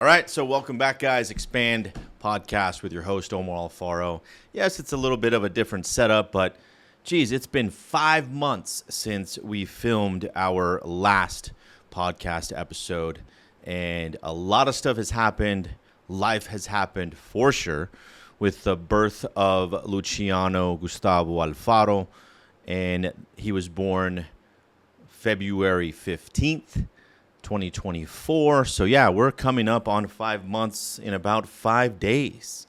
All right, so welcome back, guys. Expand podcast with your host, Omar Alfaro. Yes, it's a little bit of a different setup, but geez, it's been 5 months since we filmed our last podcast episode, and a lot of stuff has happened. Life has happened for sure, with the birth of Luciano Gustavo Alfaro, and he was born February 15th. 2024. So yeah, we're coming up on 5 months in about 5 days.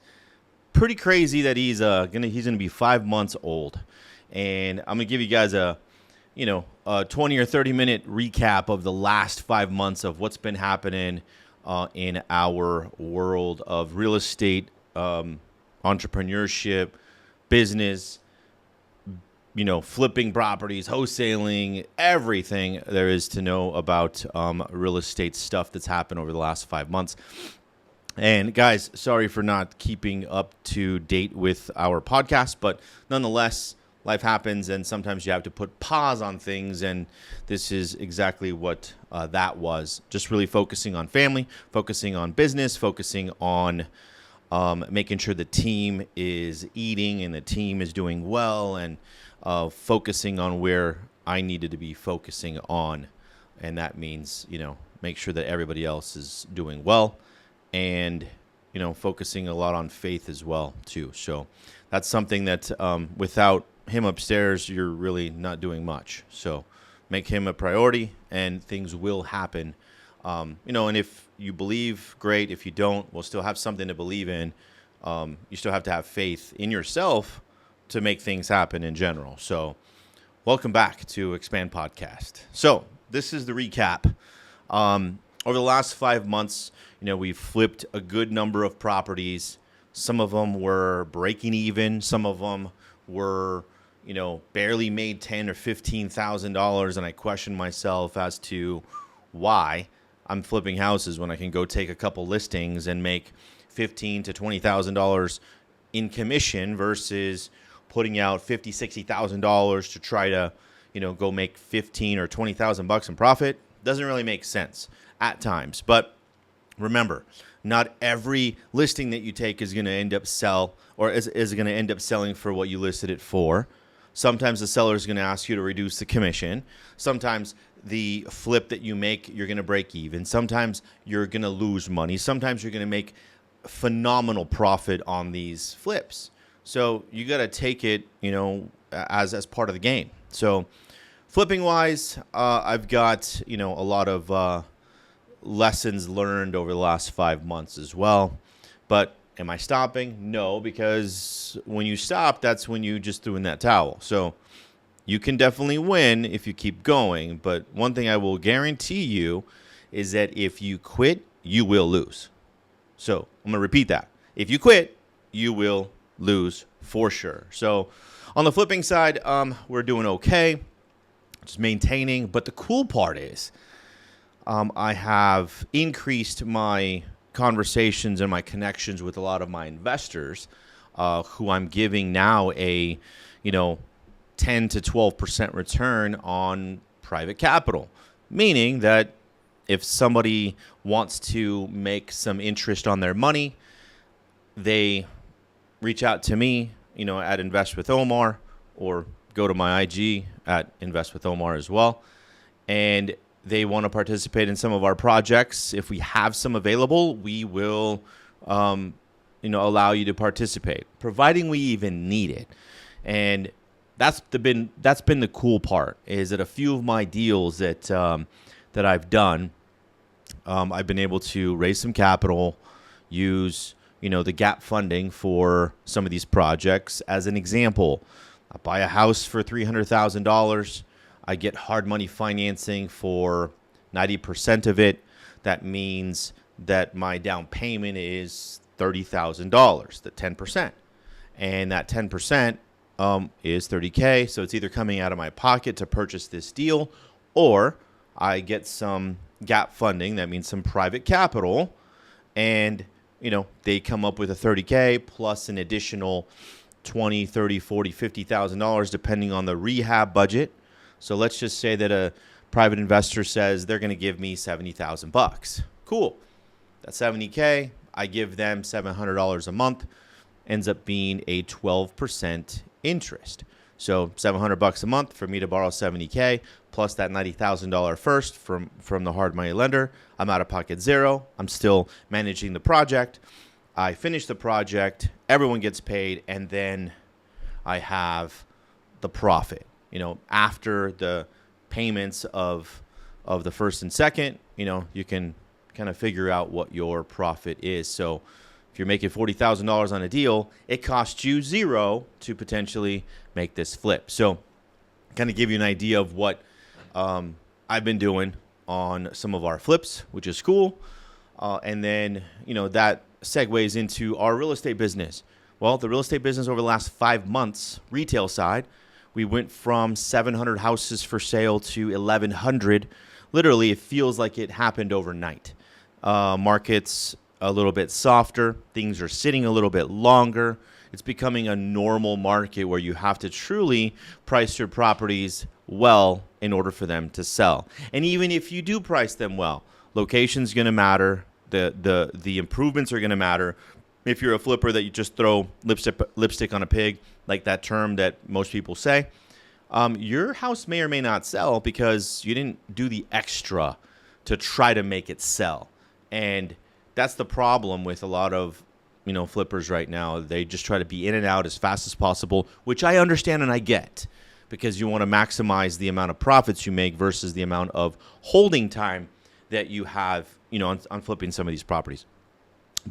Pretty crazy that he's gonna be 5 months old. And I'm gonna give you guys a 20 or 30 minute recap of the last 5 months of what's been happening in our world of real estate, entrepreneurship, business, flipping properties, wholesaling, everything there is to know about real estate stuff that's happened over the last 5 months. And guys, sorry for not keeping up to date with our podcast, but nonetheless, life happens and sometimes you have to put pause on things. And this is exactly what that was. Just really focusing on family, focusing on business, focusing on making sure the team is eating and the team is doing well, and focusing on where I needed to be focusing on. And that means, make sure that everybody else is doing well, and, focusing a lot on faith as well, too. So that's something that without him upstairs, you're really not doing much. So make him a priority and things will happen. And if you believe, great. If you don't, we'll still have something to believe in. You still have to have faith in yourself to make things happen in general. So welcome back to Expand Podcast. So this is the recap. Over the last 5 months, we've flipped a good number of properties. Some of them were breaking even. Some of them were, barely made $10,000 or $15,000. And I questioned myself as to why I'm flipping houses when I can go take a couple listings and make $15,000 to $20,000 in commission versus putting out $50,000, $60,000 to try to, go make $15,000 or $20,000 in profit. Doesn't really make sense at times. But remember, not every listing that you take is going to end up is going to end up selling for what you listed it for. Sometimes the seller is going to ask you to reduce the commission. Sometimes the flip that you make, you're going to break even. Sometimes you're going to lose money. Sometimes you're going to make phenomenal profit on these flips. So you got to take it, as part of the game. So flipping wise, I've got, a lot of lessons learned over the last 5 months as well. But am I stopping? No, because when you stop, that's when you just threw in that towel. So you can definitely win if you keep going. But one thing I will guarantee you is that if you quit, you will lose. So I'm going to repeat that. If you quit, you will lose for sure. So on the flipping side, we're doing okay, just maintaining. But the cool part is I have increased my conversations and my connections with a lot of my investors who I'm giving now a 10 to 12% return on private capital, meaning that if somebody wants to make some interest on their money, they reach out to me, at Invest with Omar, or go to my IG at Invest with Omar as well. And they want to participate in some of our projects. If we have some available, we will, allow you to participate, providing we even need it. And that's been the cool part, is that a few of my deals that I've done, I've been able to raise some capital, use the gap funding for some of these projects. As an example, I buy a house for $300,000. I get hard money financing for 90% of it. That means that my down payment is $30,000, the 10%. And that 10% is $30K. So it's either coming out of my pocket to purchase this deal, or I get some gap funding. That means some private capital. And they come up with a $30K plus an additional $20,000, $30,000, $40,000, $50,000 depending on the rehab budget. So let's just say that a private investor says they're going to give me $70,000. Cool. That 70K, I give them $700 a month, ends up being a 12% interest. So $700 a month for me to borrow 70K plus that $90,000 first from the hard money lender. I'm out of pocket zero. I'm still managing the project. I finish the project, everyone gets paid, and then I have the profit. After the payments of the first and second, you can kind of figure out what your profit is. So if you're making $40,000 on a deal, it costs you zero to potentially make this flip. So kind of give you an idea of what I've been doing on some of our flips, which is cool. And then, that segues into our real estate business. Well, the real estate business over the last 5 months, retail side, we went from 700 houses for sale to 1,100. Literally, it feels like it happened overnight. Market's a little bit softer. Things are sitting a little bit longer. It's becoming a normal market where you have to truly price your properties well in order for them to sell. And even if you do price them well, location's going to matter. The improvements are going to matter. If you're a flipper that you just throw lipstick on a pig, like that term that most people say, your house may or may not sell because you didn't do the extra to try to make it sell. And that's the problem with a lot of flippers right now. They just try to be in and out as fast as possible, which I understand and I get, because you want to maximize the amount of profits you make versus the amount of holding time that you have on flipping some of these properties.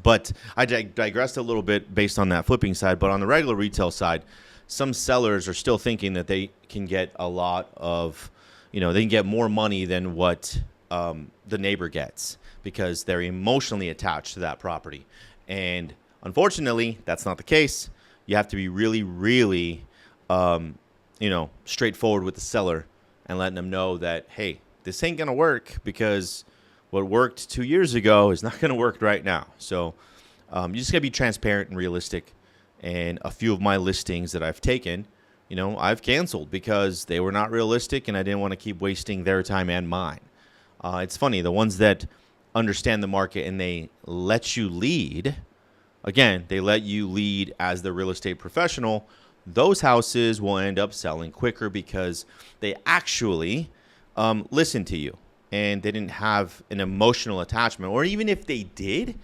But I digressed a little bit based on that flipping side. But on the regular retail side, some sellers are still thinking that they can get a lot of, they can get more money than what the neighbor gets because they're emotionally attached to that property. And unfortunately, that's not the case. You have to be really, really, straightforward with the seller and letting them know that, hey, this ain't going to work because what worked 2 years ago is not going to work right now. So you just got to be transparent and realistic. And a few of my listings that I've taken, I've canceled because they were not realistic and I didn't want to keep wasting their time and mine. It's funny, the ones that understand the market and they let you lead, again, they let you lead as the real estate professional, those houses will end up selling quicker because they actually listen to you. And they didn't have an emotional attachment. Or even if they did,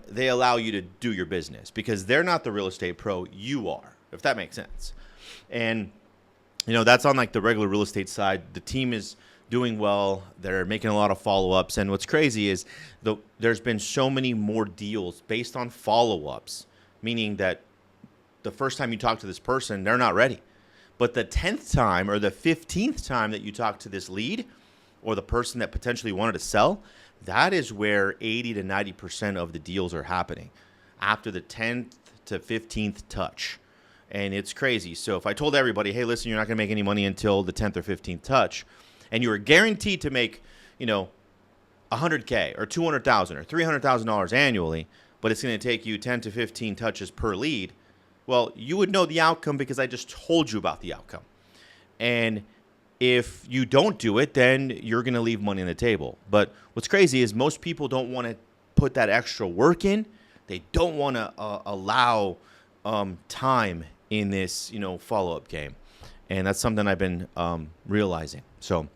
they allow you to do your business because they're not the real estate pro, you are, if that makes sense. And, that's on like the regular real estate side. The team is doing well. They're making a lot of follow-ups. And what's crazy is there's been so many more deals based on follow-ups, meaning that the first time you talk to this person, they're not ready. But the 10th time or the 15th time that you talk to this lead, or the person that potentially wanted to sell, that is where 80 to 90% of the deals are happening after the 10th to 15th touch. And it's crazy. So if I told everybody, hey, listen, you're not going to make any money until the 10th or 15th touch, and you are guaranteed to make, $100K or $200,000 or $300,000 annually, but it's going to take you 10 to 15 touches per lead, well, you would know the outcome because I just told you about the outcome. And if you don't do it, then you're going to leave money on the table. But what's crazy is most people don't want to put that extra work in. They don't want to allow time in this, follow-up game. And that's something I've been realizing. So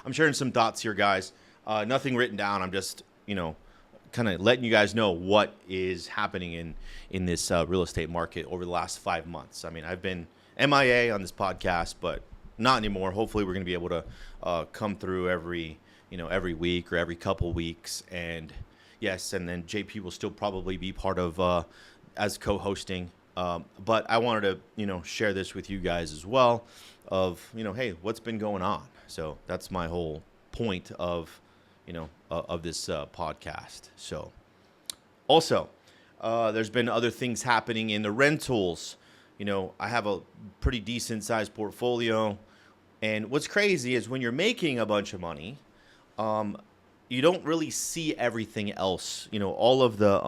I'm sharing some thoughts here, guys. Nothing written down. I'm just, kind of letting you guys know what is happening in this real estate market over the last 5 months. I mean, I've been MIA on this podcast, but not anymore. Hopefully we're going to be able to come through every week or every couple weeks. And yes, and then JP will still probably be part of as co-hosting. But I wanted to, share this with you guys as well of, hey, what's been going on? So that's my whole point of, of this podcast. So also, there's been other things happening in the rentals. I have a pretty decent sized portfolio. And what's crazy is when you're making a bunch of money, you don't really see everything else. All of the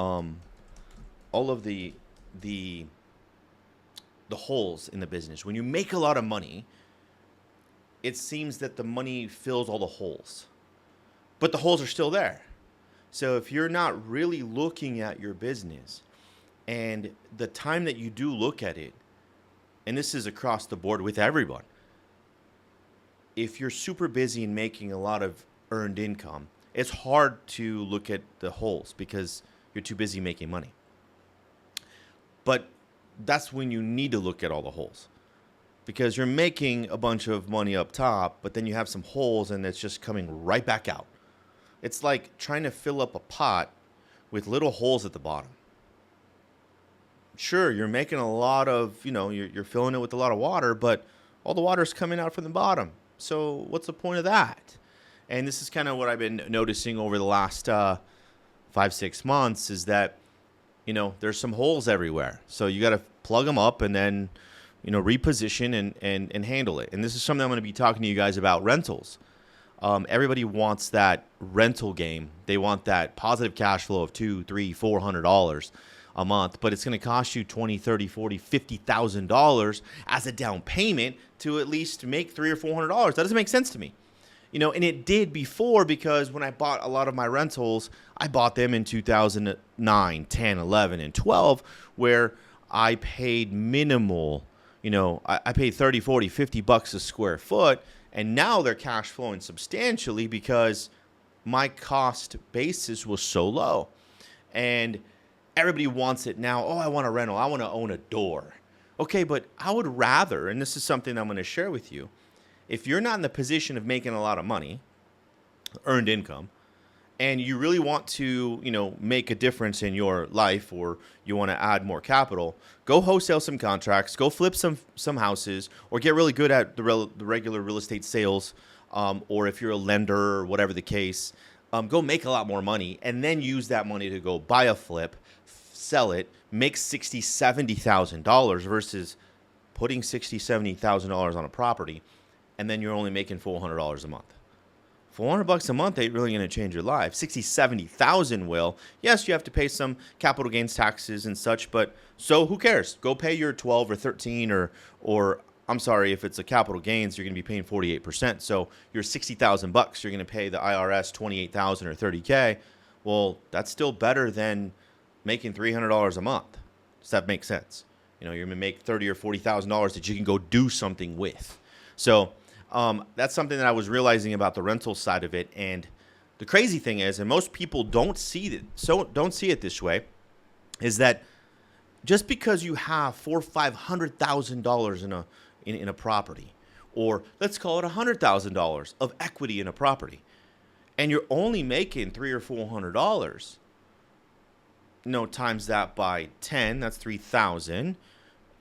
holes in the business. When you make a lot of money, it seems that the money fills all the holes, but the holes are still there. So if you're not really looking at your business, and the time that you do look at it, and this is across the board with everyone, if you're super busy and making a lot of earned income, it's hard to look at the holes because you're too busy making money. But that's when you need to look at all the holes, because you're making a bunch of money up top, but then you have some holes and it's just coming right back out. It's like trying to fill up a pot with little holes at the bottom. Sure, you're making a lot of, you're filling it with a lot of water, but all the water is coming out from the bottom. So what's the point of that? And this is kind of what I've been noticing over the last 5-6 months is that, there's some holes everywhere. So you got to plug them up and then, reposition and handle it. And this is something I'm going to be talking to you guys about rentals. Everybody wants that rental game. They want that positive cash flow of $200, $300, $400 a month, but it's going to cost you $20, $30, $40, $50,000 as a down payment to at least make $300 or $400. That doesn't make sense to me. And it did before, because when I bought a lot of my rentals, I bought them in 2009, 10, 11, and 12, where I paid minimal, I paid 30, 40, 50 bucks a square foot. And now they're cash flowing substantially because my cost basis was so low. And everybody wants it now. Oh, I want a rental. I want to own a door. Okay, but I would rather, and this is something I'm going to share with you, if you're not in the position of making a lot of money, earned income, and you really want to, make a difference in your life, or you want to add more capital, go wholesale some contracts, go flip some houses, or get really good at the regular real estate sales, or if you're a lender or whatever the case, go make a lot more money, and then use that money to go buy a flip, sell it, make $60,000, $70,000 versus putting $60,000, $70,000 on a property, and then you're only making $400 a month. $400 a month ain't really going to change your life. 60, 70,000 will. Yes, you have to pay some capital gains taxes and such, but so who cares? Go pay your 12 or 13 or I'm sorry, if it's a capital gains, you're going to be paying 48%. So your 60,000 bucks, you're going to pay the IRS 28,000 or 30K. Well, that's still better than making $300 a month. Does that make sense? You're going to make $30,000 or $40,000 that you can go do something with. So that's something that I was realizing about the rental side of it. And the crazy thing is, and most people don't see it this way, is that just because you have $400,000 or $500,000 in a property, or let's call it $100,000 of equity in a property, and you're only making $300 or $400, times that by 10, that's 3,000.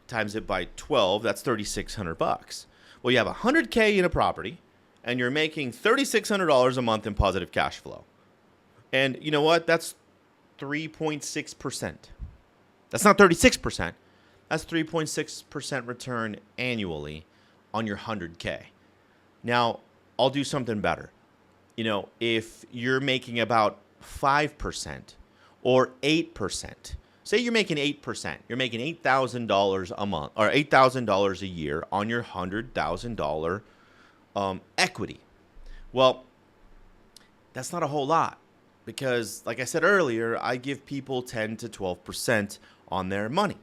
Times it by 12, that's 3,600 bucks. Well, you have $100K in a property, and you're making $3,600 a month in positive cash flow. And you know what? That's 3.6%. That's not 36%. That's 3.6% return annually on your $100K. Now, I'll do something better. If you're making about 5% or 8%, say you're making 8%. You're making $8,000 a month or $8,000 a year on your $100,000 equity. Well, that's not a whole lot, because, like I said earlier, I give people 10 to 12% on their money.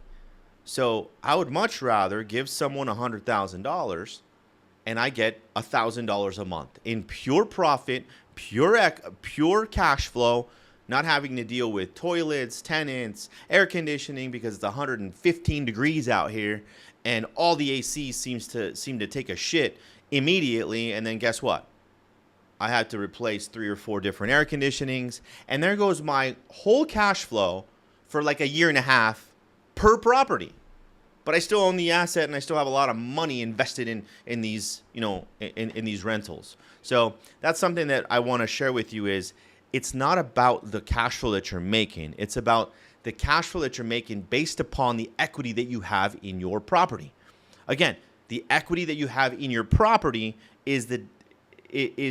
So I would much rather give someone $100,000 and I get $1,000 a month in pure profit, pure cash flow, not having to deal with toilets, tenants, air conditioning because it's 115 degrees out here and all the AC seem to take a shit immediately. And then guess what? I had to replace 3 or 4 different air conditionings. And there goes my whole cash flow for like a year and a half per property. But I still own the asset and I still have a lot of money invested in these, in these rentals. So that's something that I want to share with you is, it's not about the cash flow that you're making. It's about the cash flow that you're making based upon the equity that you have in your property. Again, the equity that you have in your property is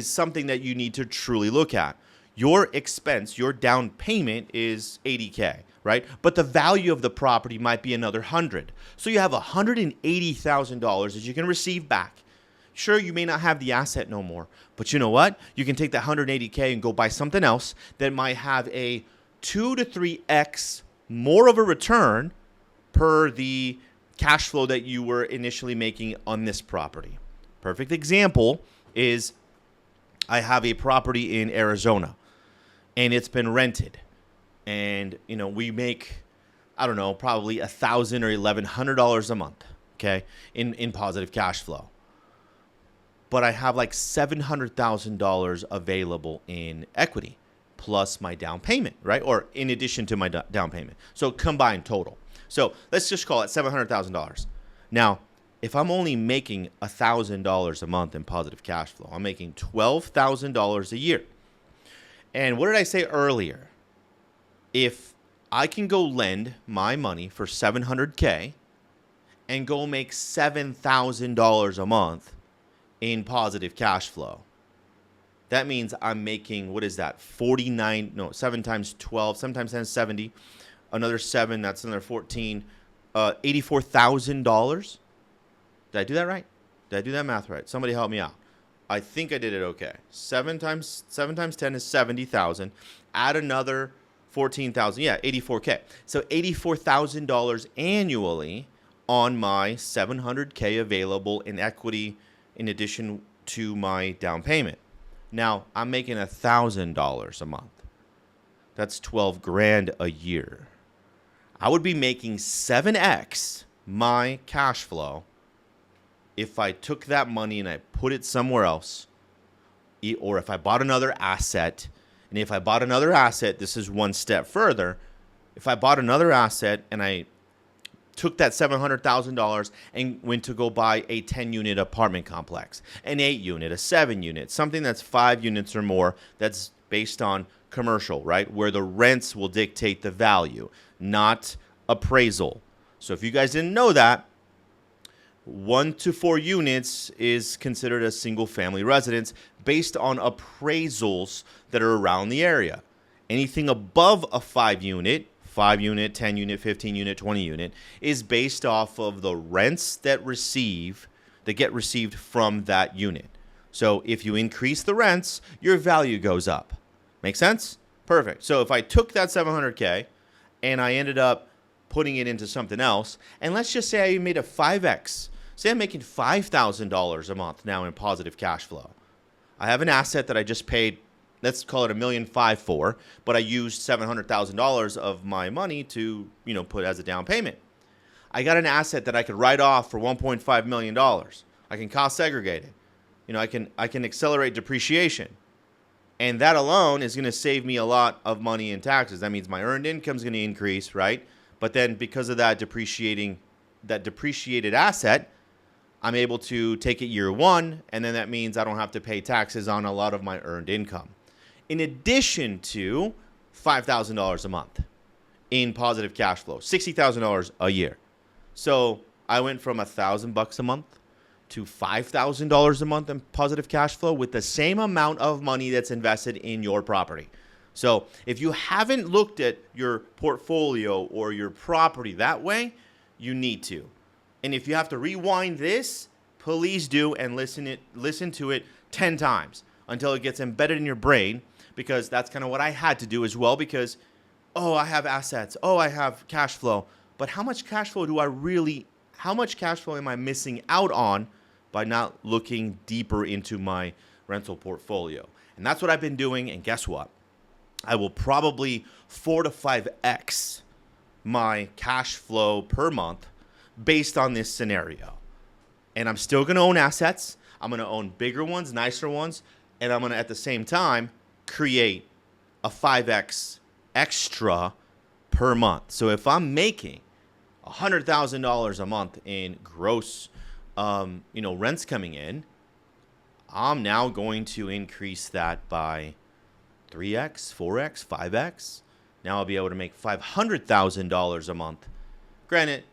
something that you need to truly look at. Your expense, your down payment is $80K, right? But the value of the property might be another $100. So you have $180,000 that you can receive back. Sure, you may not have the asset no more, but you know what? You can take that 180K and go buy something else that might have a 2 to 3x more of a return per the cash flow that you were initially making on this property. Perfect example is I have a property in Arizona and it's been rented. And, we make, I don't know, probably $1,000 or $1,100 a month, okay, in positive cash flow. But I have like $700,000 available in equity plus my down payment, right? Or in addition to my down payment. So combined total. So let's just call it $700,000. Now, if I'm only making $1,000 a month in positive cash flow, I'm making $12,000 a year. And what did I say earlier? If I can go lend my money for $700K and go make $7,000 a month in positive cash flow, that means I'm making, what is that? 7 times 12, 7 times 10 is 70. Another 7, that's another 14. $84,000. Did I do that right? Did I do that math right? Somebody help me out. I think I did it okay. 7 times 10 is 70,000. Add another 14,000. Yeah, 84K. So $84,000 annually on my $700K available in equity in addition to my down payment. Now, I'm making $1,000 a month. That's 12 grand a year. I would be making 7x my cash flow if I took that money and I put it somewhere else, or if I bought another asset. And if I bought another asset, this is one step further. If I bought another asset and I took that $700,000 and went to go buy a 10-unit apartment complex, an 8-unit, a 7-unit, something that's 5 units or more, that's based on commercial, right? Where the rents will dictate the value, not appraisal. So if you guys didn't know that, 1 to 4 units is considered a single-family residence based on appraisals that are around the area. Anything above a 5-unit, 5-unit, 10-unit, 15-unit, 20-unit, is based off of the rents that get received from that unit. So if you increase the rents, your value goes up. Make sense? Perfect. So if I took that $700K and I ended up putting it into something else, and let's just say I made a 5x. Say I'm making $5,000 a month now in positive cash flow. I have an asset that I just paid, let's call it $1.5 million for, but I used $700,000 of my money to, put as a down payment. I got an asset that I could write off for $1.5 million. I can cost segregate it. I can accelerate depreciation. And that alone is going to save me a lot of money in taxes. That means my earned income is going to increase, right? But then because of that depreciated asset, I'm able to take it year one, and then that means I don't have to pay taxes on a lot of my earned income. In addition to $5,000 a month in positive cash flow, $60,000 a year. So I went from $1,000 a month to $5,000 a month in positive cash flow with the same amount of money that's invested in your property. So if you haven't looked at your portfolio or your property that way, you need to. And if you have to rewind this, please do, and listen to it 10 times until it gets embedded in your brain, because that's kind of what I had to do as well, because, I have assets. I have cash flow. But how much cash flow am I missing out on by not looking deeper into my rental portfolio? And that's what I've been doing, and guess what? I will probably 4 to 5x my cash flow per month based on this scenario. And I'm still going to own assets. I'm going to own bigger ones, nicer ones, and I'm going to, at the same time, create a 5x extra per month. So if I'm making $100,000 a month in gross, rents coming in, I'm now going to increase that by 3x, 4x, 5x. Now I'll be able to make $500,000 a month. Granted,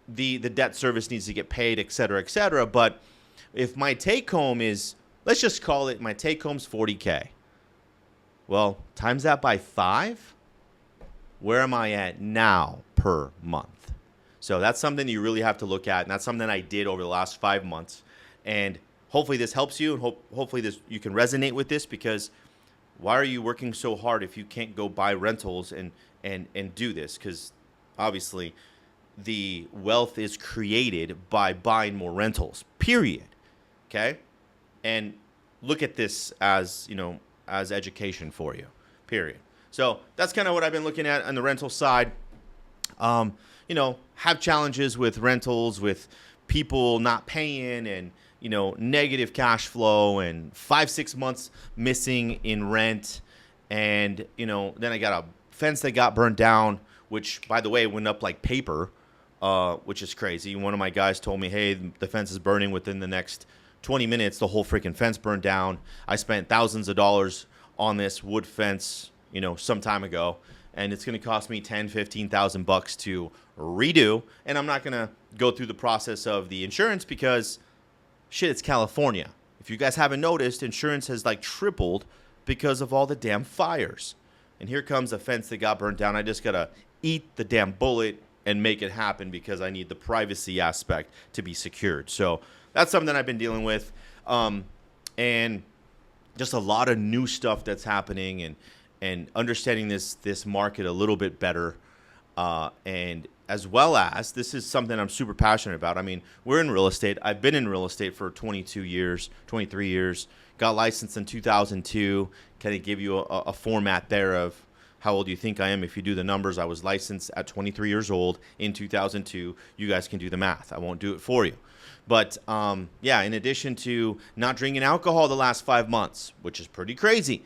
the debt service needs to get paid, et cetera, but if my take home is, let's just call it, my take home's $40K. Well, times that by 5, where am I at now per month? So that's something you really have to look at, and that's something I did over the last 5 months. And hopefully this helps you, and hopefully this you can resonate with this, because why are you working so hard if you can't go buy rentals and do this? Because obviously the wealth is created by buying more rentals, period. Okay? And look at this as, as education for you, period. So that's kind of what I've been looking at on the rental side. Have challenges with rentals, with people not paying, and, negative cash flow, and 5-6 months missing in rent. And, then I got a fence that got burned down, which, by the way, went up like paper, which is crazy. One of my guys told me, hey, the fence is burning within the next 20 minutes. The whole freaking fence burned down. I spent thousands of dollars on this wood fence, some time ago, and it's going to cost me $10,000-$15,000 to redo. And I'm not going to go through the process of the insurance because, shit, it's California. If you guys haven't noticed, insurance has like tripled because of all the damn fires. And here comes a fence that got burned down. I just got to eat the damn bullet and make it happen because I need the privacy aspect to be secured. So that's something that I've been dealing with. And just a lot of new stuff that's happening, and understanding this market a little bit better. And as well as, this is something I'm super passionate about. I mean, we're in real estate. I've been in real estate for 22 years, 23 years. Got licensed in 2002. Kind of give you a format there of how old you think I am. If you do the numbers, I was licensed at 23 years old in 2002. You guys can do the math. I won't do it for you. But, in addition to not drinking alcohol the last 5 months, which is pretty crazy.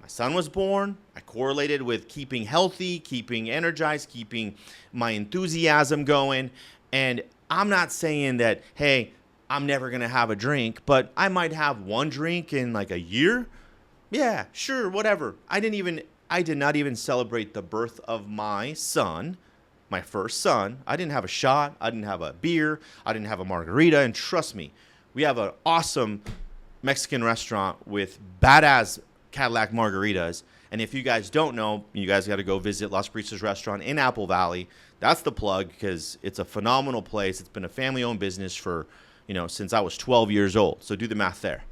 My son was born. I correlated with keeping healthy, keeping energized, keeping my enthusiasm going. And I'm not saying that, hey, I'm never going to have a drink, but I might have one drink in like a year. Yeah, sure, whatever. I did not even celebrate the birth of my son, my first son. I didn't have a shot. I didn't have a beer. I didn't have a margarita. And trust me, we have an awesome Mexican restaurant with badass Cadillac margaritas. And if you guys don't know, you guys got to go visit Las Brisas Restaurant in Apple Valley. That's the plug, because it's a phenomenal place. It's been a family-owned business for, since I was 12 years old. So do the math there.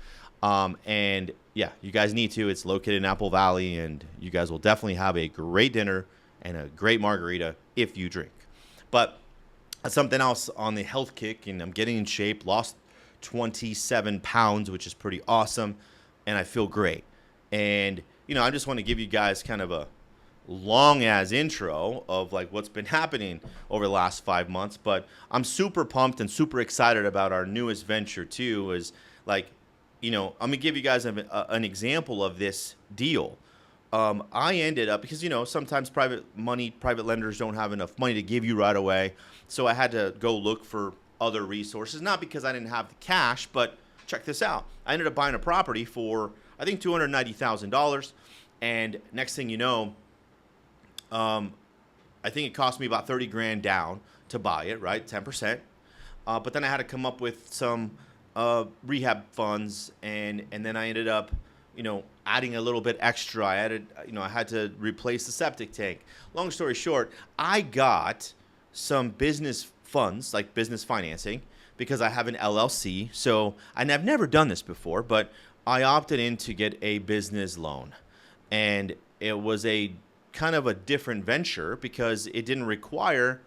And yeah, you guys need to. It's located in Apple Valley, and you guys will definitely have a great dinner and a great margarita if you drink. But something else on the health kick, and I'm getting in shape. Lost 27 pounds, which is pretty awesome, and I feel great. And, I just want to give you guys kind of a long-ass intro of like what's been happening over the last 5 months. But I'm super pumped and super excited about our newest venture too. Is like, I'm going to give you guys an example of this deal. I ended up, because, sometimes private lenders don't have enough money to give you right away. So I had to go look for other resources, not because I didn't have the cash, but check this out. I ended up buying a property for, I think, $290,000. And next thing you know, I think it cost me about 30 grand down to buy it, right? 10%. But then I had to come up with some rehab funds, and then I ended up, adding a little bit extra. I had to replace the septic tank. Long story short, I got some business funds, like business financing, because I have an LLC. So, and I've never done this before, but I opted in to get a business loan. And it was a kind of a different venture because it didn't require,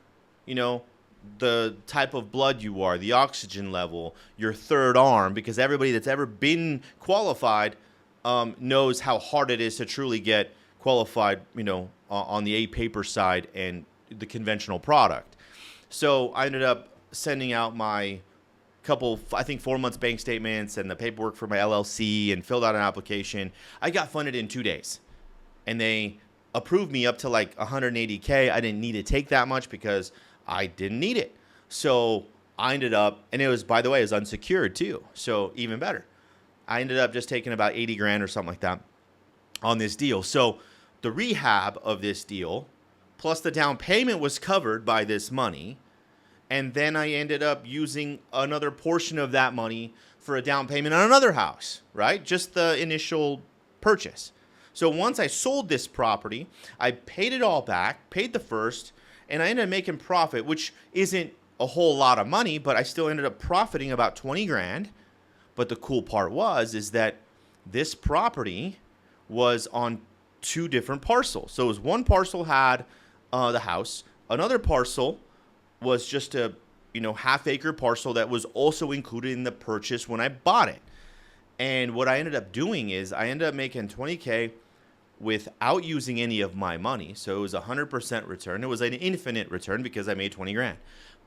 the type of blood you are, the oxygen level, your third arm, because everybody that's ever been qualified knows how hard it is to truly get qualified, on the paper side and the conventional product. So I ended up sending out my couple, I think 4 months bank statements and the paperwork for my LLC, and filled out an application. I got funded in 2 days, and they approved me up to like 180K. I didn't need to take that much because I didn't need it. So I ended up, and it was, by the way, it was unsecured too. So even better. I ended up just taking about 80 grand or something like that on this deal. So the rehab of this deal plus the down payment was covered by this money. And then I ended up using another portion of that money for a down payment on another house, right? Just the initial purchase. So once I sold this property, I paid it all back, paid the first, and I ended up making profit, which isn't a whole lot of money, but I still ended up profiting about 20 grand. But the cool part is that this property was on two different parcels. So it was one parcel had the house, another parcel was just a half-acre parcel that was also included in the purchase when I bought it. And what I ended up doing is I ended up making $20K without using any of my money. So it was 100% return. It was an infinite return because I made 20 grand.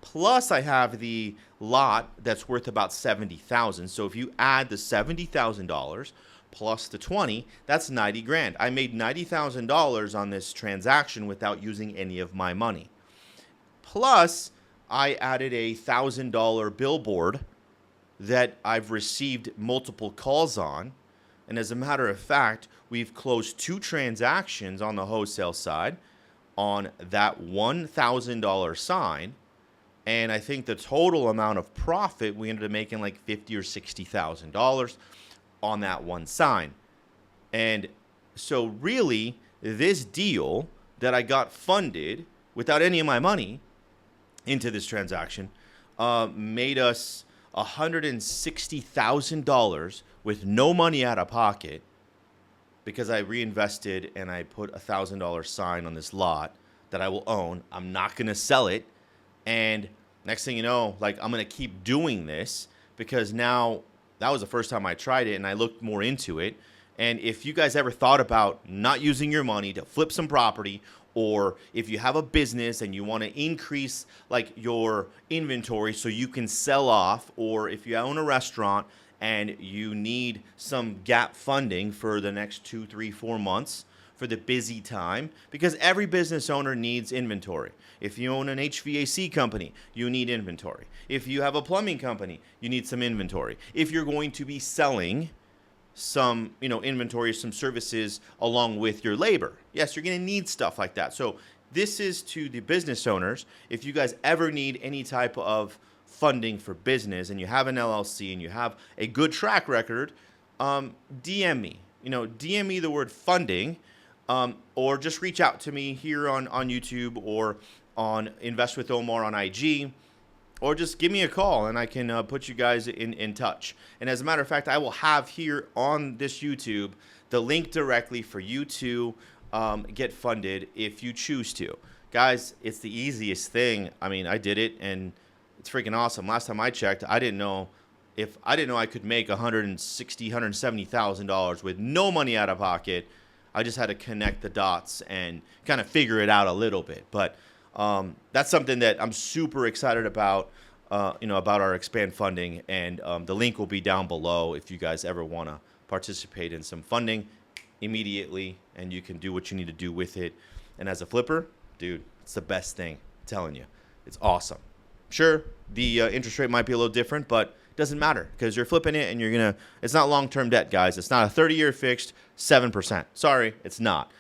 Plus I have the lot that's worth about 70,000. So if you add the $70,000 plus the 20, that's 90 grand. I made $90,000 on this transaction without using any of my money. Plus I added a $1,000 billboard that I've received multiple calls on. And as a matter of fact, we've closed 2 transactions on the wholesale side on that $1,000 sign. And I think the total amount of profit, we ended up making like $50,000 or $60,000 on that one sign. And so really, this deal that I got funded without any of my money into this transaction made us $160,000 with no money out of pocket because I reinvested and I put a $1,000 sign on this lot that I will own. I'm not going to sell it. And next thing you know, like I'm going to keep doing this because now that was the first time I tried it and I looked more into it. And if you guys ever thought about not using your money to flip some property, or if you have a business and you want to increase like your inventory so you can sell off, or if you own a restaurant and you need some gap funding for the next 2, 3, 4 months for the busy time, because every business owner needs inventory. If you own an HVAC company, you need inventory. If you have a plumbing company, you need some inventory. If you're going to be selling some, inventory, some services along with your labor, yes, you're going to need stuff like that. So this is to the business owners. If you guys ever need any type of funding for business and you have an LLC and you have a good track record, DM me. DM me the word funding, or just reach out to me here on YouTube or on Invest with Omar on IG. Or just give me a call and I can put you guys in touch. And as a matter of fact, I will have here on this YouTube the link directly for you to get funded if you choose to. Guys, it's the easiest thing. I mean, I did it and it's freaking awesome. Last time I checked, I didn't know I could make $160,000, $170,000 with no money out of pocket. I just had to connect the dots and kind of figure it out a little bit. But that's something that I'm super excited about, about our expand funding, and the link will be down below if you guys ever want to participate in some funding immediately, and you can do what you need to do with it. And as a flipper, dude, it's the best thing. I'm telling you, it's awesome. Sure, the interest rate might be a little different, but it doesn't matter because you're flipping it and it's not long-term debt, guys. It's not a 30-year fixed 7%. Sorry, it's not.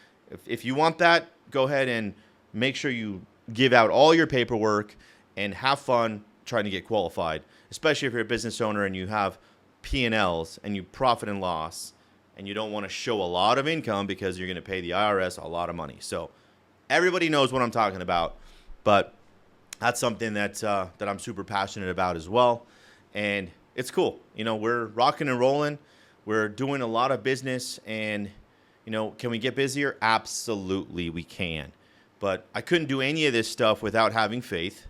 If you want that, go ahead and make sure you give out all your paperwork and have fun trying to get qualified, especially if you're a business owner and you have P&Ls and you profit and loss and you don't want to show a lot of income because you're going to pay the IRS a lot of money. So everybody knows what I'm talking about, but that's something that I'm super passionate about as well. And it's cool. We're rocking and rolling. We're doing a lot of business, and can we get busier? Absolutely, we can. But I couldn't do any of this stuff without having faith,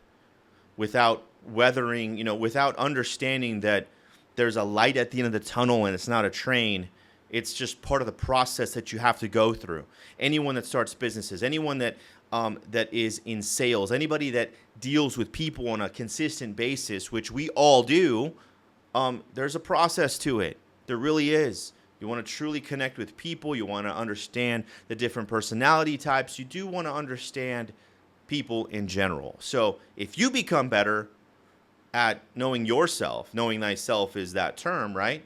without weathering, without understanding that there's a light at the end of the tunnel and it's not a train. It's just part of the process that you have to go through. Anyone that starts businesses, anyone that is in sales, anybody that deals with people on a consistent basis, which we all do, there's a process to it. There really is. You want to truly connect with people. You want to understand the different personality types. You do want to understand people in general. So if you become better at knowing yourself, knowing thyself is that term, right?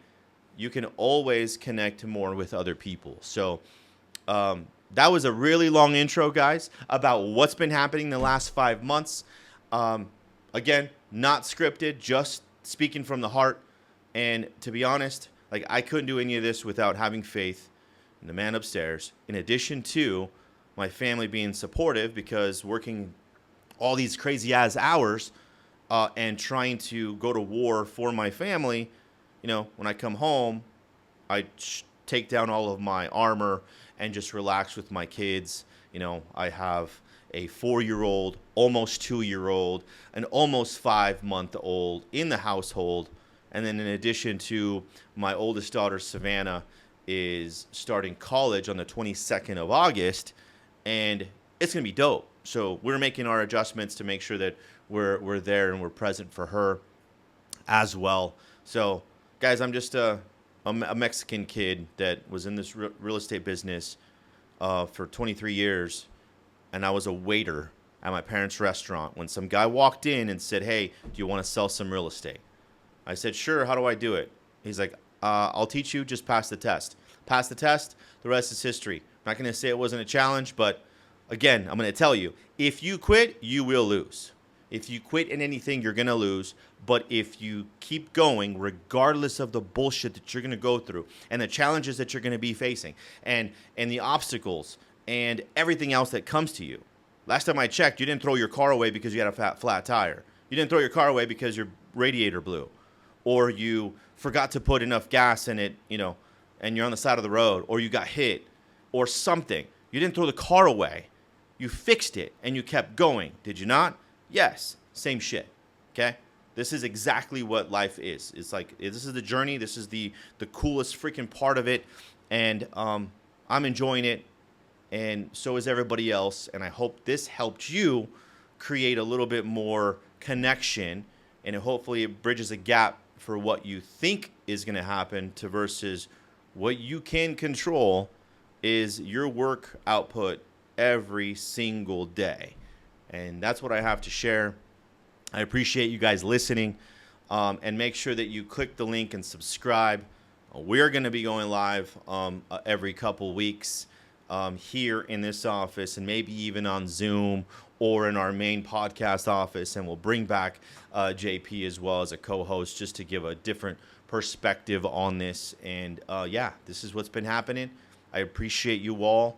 You can always connect more with other people. So that was a really long intro, guys, about what's been happening the last 5 months. Again, not scripted, just speaking from the heart. And to be honest, like I couldn't do any of this without having faith in the man upstairs, in addition to my family being supportive, because working all these crazy ass hours and trying to go to war for my family, when I come home, I take down all of my armor and just relax with my kids. I have a 4-year-old, almost 2-year-old, an almost 5-month-old in the household. And then in addition to my oldest daughter, Savannah, is starting college on the 22nd of August, and it's going to be dope. So we're making our adjustments to make sure that we're there and we're present for her as well. So, guys, I'm just a Mexican kid that was in this real estate business for 23 years, and I was a waiter at my parents' restaurant when some guy walked in and said, "Hey, do you want to sell some real estate?" I said, "Sure, how do I do it?" He's like, "I'll teach you, just pass the test." Pass the test, the rest is history. I'm not going to say it wasn't a challenge, but again, I'm going to tell you, if you quit, you will lose. If you quit in anything, you're going to lose. But if you keep going, regardless of the bullshit that you're going to go through and the challenges that you're going to be facing and the obstacles and everything else that comes to you. Last time I checked, you didn't throw your car away because you had a flat tire. You didn't throw your car away because your radiator blew, or you forgot to put enough gas in it, and you're on the side of the road, or you got hit or something. You didn't throw the car away. You fixed it and you kept going. Did you not? Yes. Same shit. Okay? This is exactly what life is. It's like, this is the journey. This is the coolest freaking part of it. And I'm enjoying it. And so is everybody else. And I hope this helped you create a little bit more connection. And hopefully it bridges a gap for what you think is going to happen to versus what you can control is your work output every single day. And that's what I have to share. I appreciate you guys listening. And make sure that you click the link and subscribe. We're going to be going live every couple weeks here in this office, and maybe even on Zoom or in our main podcast office. And we'll bring back JP as well as a co-host just to give a different perspective on this. And this is what's been happening. I appreciate you all.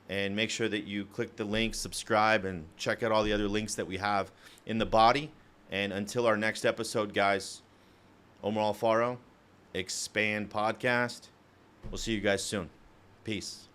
And make sure that you click the link, subscribe, and check out all the other links that we have in the body. And until our next episode, guys, Omar Alfaro, Expand Podcast. We'll see you guys soon. Peace.